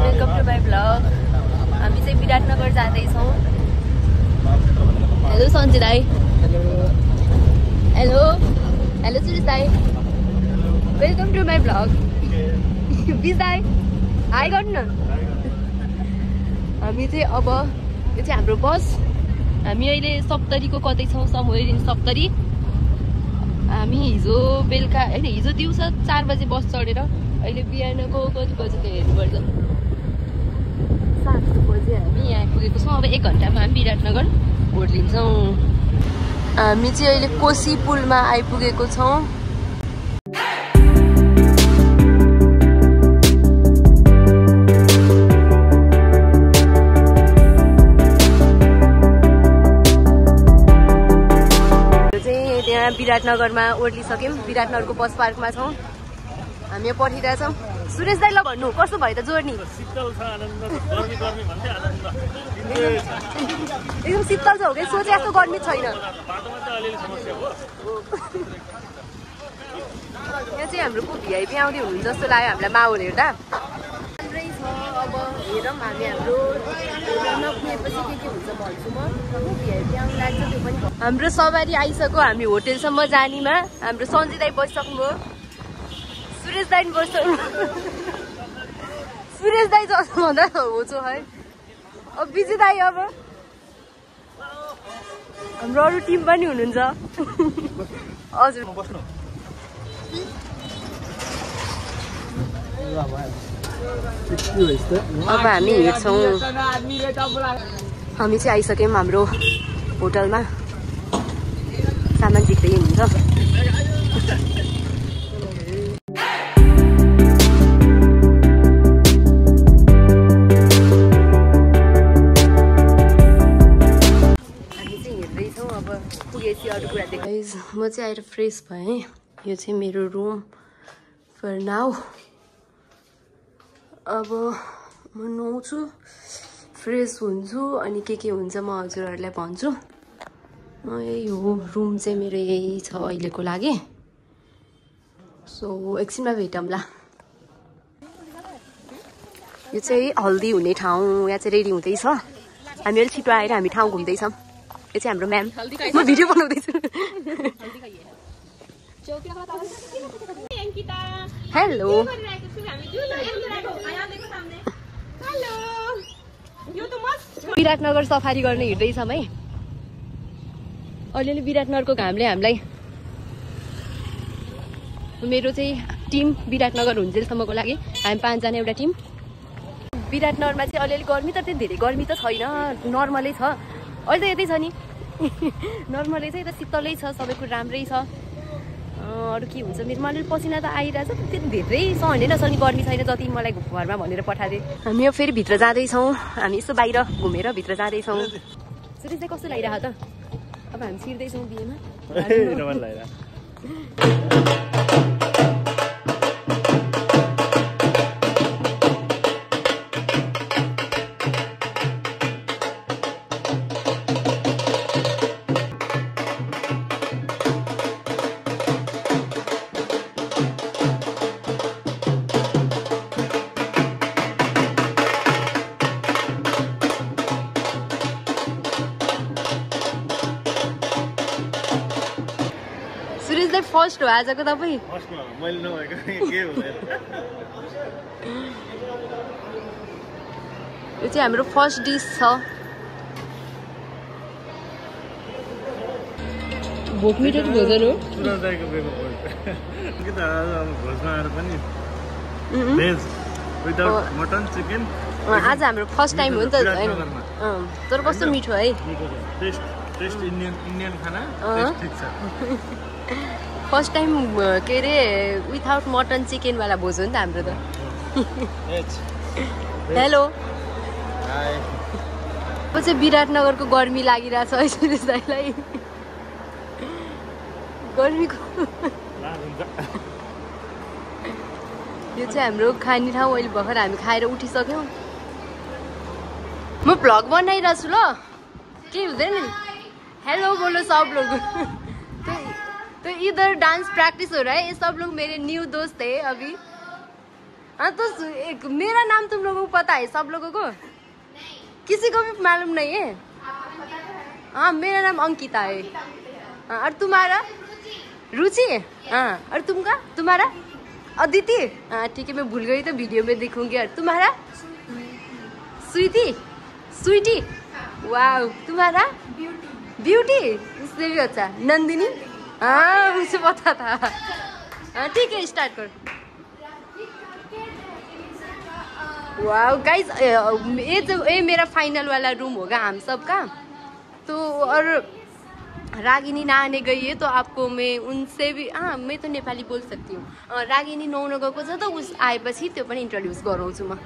Welcome to my vlog. हामी चाहिँ विराटनगर जाँदैछौँ। हेलो सन्जय दाई। हेलो हेलो सुरेश दाई। Welcome to my vlog. बिज दाई हाई गर्नु न। हामी चाहिँ अब यो चाहिँ हाम्रो बस। हामी अहिले सप्तरीको कतै छौँ, समवेयर इन सप्तरी। हामी हिजो बेलुका होइन, हिजो दिउँसो 4 बजे बस चढेर अहिले बिहानको कति बजे त हेर्नुपर्छ, 7 बजे हामी यहाँ पुगेको छौँ। अब 1 घन्टामा हामी विराटनगर ओर्लिन्छौँ। हामी चाहिँ अहिले कोशी पुलमा आइपुगेको छौँ। विराटनगरमा ओर्लिसक्यौँ। विराटनगरको बस पार्कमा छौँ। हामी यहाँ पर्खिरहेछौँ। सुरेश दाइ ल भन्नु कस्तो भयो त जोर्नी? एकदम शीतल छ हो कि सोचे जस्तो गर्मी छैन। यहाँ चाहिँ हाम्रो को भिआइपी आउँदै हुनुहुन्छ जस्तो लाग्यो हामीलाई माहौल हेर्दा। राम्रै छ। अब हेरौँ हामी हाम्रो नपुगेपछि के हुन्छ भन्छु म। भिआइपी आउनु लाग्छ त्यो पनि। हाम्रो सवारी आइसक्यो। हामी होटेलसम्म जानेमा हाम्रो सन्जय दाइ बसिसक्नुभयो। सुरेश दाइ बसिसक्नु। सुरेश दाइ जस्तो भन्दा हो छ है। अब बिजी दाइ अब हाम्रो अरू टिम पनि हुनुहुन्छ। हजुर अब हामी हिँड्छौँ। हामी चाहिँ आइसक्यौँ हाम्रो होटलमा। सामान टिक्दै हुनुहुन्छ। हामी चाहिँ हिँड्दैछौँ। अब पुगेपछि अरू कुरा देख्छु। म चाहिँ आएर फ्रेस भएँ। यो चाहिँ मेरो रुम फर नाउ। अब म नुहाउँछु, फ्रेस हुन्छु, अनि के हुन्छ म हजुरहरूलाई भन्छु। यही हो रुम चाहिँ मेरो, यही छ अहिलेको लागि। सो एकछिनमा भेटौँला। यो चाहिँ हल्दी हुने ठाउँ। यहाँ चाहिँ रेडी हुँदैछ। हामी अलिक छिटो आएर हामी ठाउँ घुम्दैछौँ। यो चाहिँ हाम्रो म्याम। म भिडियो बनाउँदैछु। हेलो विराटनगर सफारी गर्न हिँड्दैछौँ है। अलिअलि विराटनगरको घामले हामीलाई। मेरो चाहिँ टिम विराटनगर हुन्जेलसम्मको लागि हामी 5 जना एउटा टिम। विराटनगरमा चाहिँ अलिअलि गर्मी त त्यति धेरै गर्मी त छैन, नर्मलै छ। अहिले त यतै छ नि। नर्मलै छ, यता शीतलै छ, सबै कुरो राम्रै छ। अरू के हुन्छ, मेरो अलिअलि पसिना त आइरहेछ। त्यति धेरै सहने नसहने गर्मी छैन जति मलाई घरमा भनेर पठाएँ। हामी अब फेरि भित्र जाँदैछौँ। हामी यसो बाहिर घुमेर भित्र जाँदैछौँ। सुरेश चाहिँ कस्तो लागिरहेको त? अब हामी छिर्दैछौँ बिहेमा। फर्स्ट हो आजको तपाईँ? मैले नभएको के हुँदैन। यो चाहिँ हाम्रो फर्स्ट डिस छ। भोक मिठो भोजन हो। भोजमा आएर पनि भेज विदाउट मटन चिकन। आज हाम्रो फर्स्ट टाइम हो नि त हैन? तर कस्तो मिठो है। टेस्ट इन्डियन खाना ठीक छ। फर्स्ट टाइम के अरे विथआउट मटन चिकनवाला भोज हो नि त हाम्रो त। हेलो। अब चाहिँ विराटनगरको गर्मी लागिरहेछ है सुरेश दाइलाई। गर्मीको यो चाहिँ हाम्रो खाने ठाउँ। अहिले भर्खर हामी खाएर उठिसक्यौँ। म भ्लग बनाइरहेको छु ल, के हुँदैन नि। हेलो बोलो सब लोग। तो इधर डांस प्रैक्टिस हो रहा है। ये सब लोग मेरे न्यू दोस्त है अभी। हाँ तो मेरा नाम तुम लोगों को पता है, सब लोगों को? किसी को भी मालूम नहीं है? हाँ मेरा नाम अंकिता है। हाँ और तुम्हारा? रुचि। हाँ और तुम्हारा? अदिति। हाँ ठीक है, मैं भूल गई तो वीडियो में देखूंगी। और तुम्हारा? स्वीटी। स्वीटी। वाह। तुम्हारा? ब्यूटी। उससे भी अच्छा। नंदिनी। हाँ मुझे पता था। हाँ ठीक है स्टार्ट करो। वाह गाइस, ये मेरा फाइनल वाला रूम होगा हम सबका। तो और रागिनी नहाने गई है तो आपको मैं उनसे भी, हाँ मैं तो नेपाली बोल सकती हूँ। रागिनी नुहाउन गएको छ त, उस आएपछि त्यो पनि इन्ट्रोड्युस गराउँछु म।